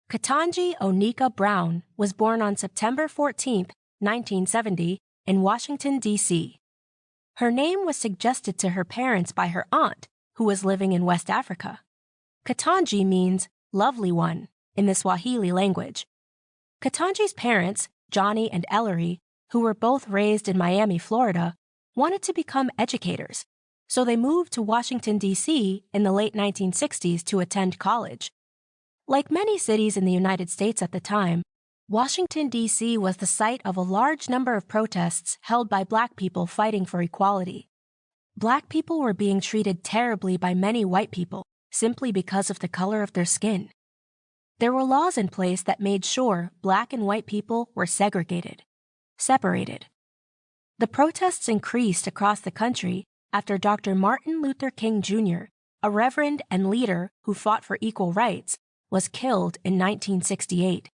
Ketanji Onika Brown was born on September 14, 1970, in Washington, D.C. Her name was suggested to her parents by her aunt, who was living in West Africa. Ketanji means lovely one in the Swahili language. Ketanji's parents, Johnny and Ellery, who were both raised in Miami, Florida, wanted to become educators, so they moved to Washington, D.C. in the late 1960s to attend college. Like many cities in the United States at the time, Washington, D.C. was the site of a large number of protests held by Black people fighting for equality. Black people were being treated terribly by many white people simply because of the color of their skin. There were laws in place that made sure Black and white people were separated. The protests increased across the country after Dr. Martin Luther King Jr., a reverend and leader who fought for equal rights, was killed in 1968.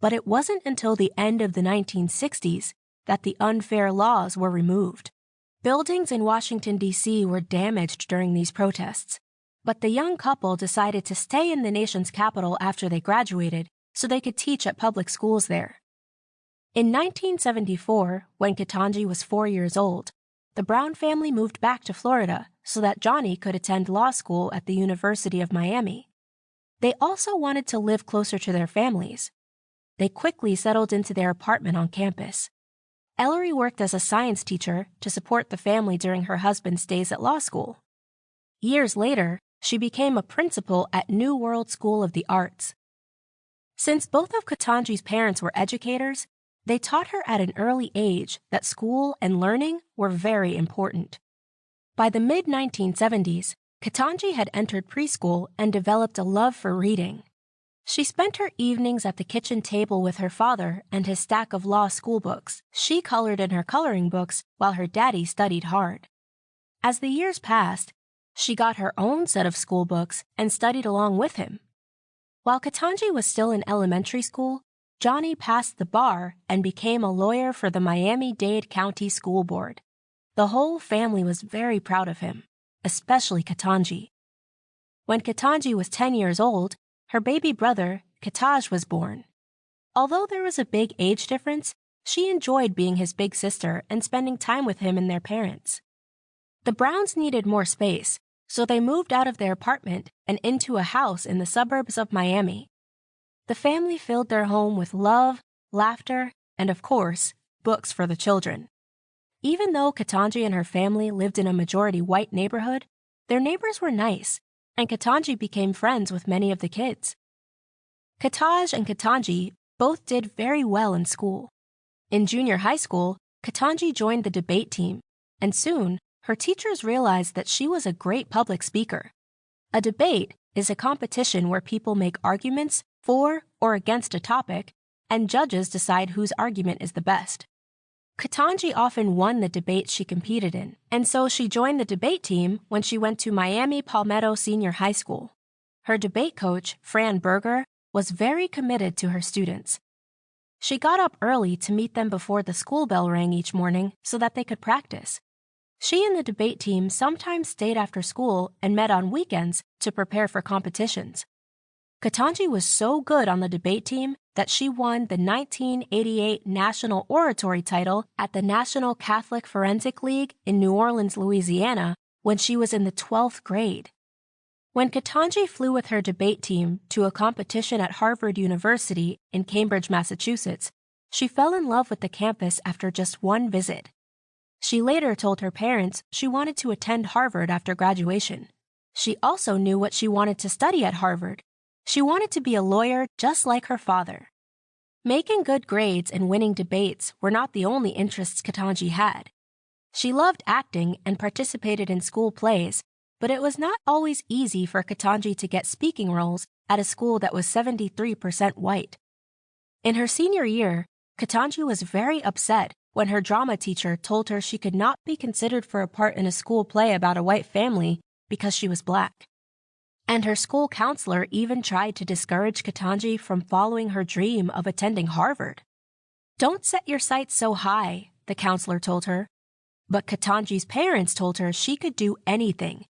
But it wasn't until the end of the 1960s that the unfair laws were removed. Buildings in Washington, D.C. were damaged during these protests, but the young couple decided to stay in the nation's capital after they graduated so they could teach at public schools there. In 1974, when Ketanji was 4 years old, the Brown family moved back to Florida so that Johnny could attend law school at the University of Miami. They also wanted to live closer to their families. They quickly settled into their apartment on campus. Ellery worked as a science teacher to support the family during her husband's days at law school. Years later, she became a principal at New World School of the Arts. Since both of Ketanji's parents were educators, they taught her at an early age that school and learning were very important. By the mid-1970s, Ketanji had entered preschool and developed a love for reading. She spent her evenings at the kitchen table with her father and his stack of law school books. She colored in her coloring books while her daddy studied hard. As the years passed, she got her own set of school books and studied along with him. While Ketanji was still in elementary school, Johnny passed the bar and became a lawyer for the Miami-Dade County School Board. The whole family was very proud of him, especially Ketanji. When Ketanji was 10 years old, her baby brother, Ketaj, was born. Although there was a big age difference, she enjoyed being his big sister and spending time with him and their parents. The Browns needed more space, so they moved out of their apartment and into a house in the suburbs of Miami. The family filled their home with love, laughter, and of course, books for the children. Even though Ketanji and her family lived in a majority white neighborhood, their neighbors were nice, and Ketanji became friends with many of the kids. Ketaj and Ketanji both did very well in school. In junior high school, Ketanji joined the debate team, and soon, her teachers realized that she was a great public speaker. A debate is a competition where people make arguments for or against a topic, and judges decide whose argument is the best. Ketanji often won the debates she competed in, and so she joined the debate team when she went to Miami Palmetto Senior High School. Her debate coach, Fran Berger, was very committed to her students. She got up early to meet them before the school bell rang each morning so that they could practice. She and the debate team sometimes stayed after school and met on weekends to prepare for competitions. Ketanji was so good on the debate team that she won the 1988 National Oratory title at the National Catholic Forensic League in New Orleans, Louisiana, when she was in the 12th grade. When Ketanji flew with her debate team to a competition at Harvard University in Cambridge, Massachusetts, she fell in love with the campus after just one visit. She later told her parents she wanted to attend Harvard after graduation. She also knew what she wanted to study at Harvard. She wanted to be a lawyer just like her father. Making good grades and winning debates were not the only interests Ketanji had. She loved acting and participated in school plays, but it was not always easy for Ketanji to get speaking roles at a school that was 73% white. In her senior year, Ketanji was very upset when her drama teacher told her she could not be considered for a part in a school play about a white family because she was Black. And her school counselor even tried to discourage Ketanji from following her dream of attending Harvard. "Don't set your sights so high," the counselor told her. But Ketanji's parents told her she could do anything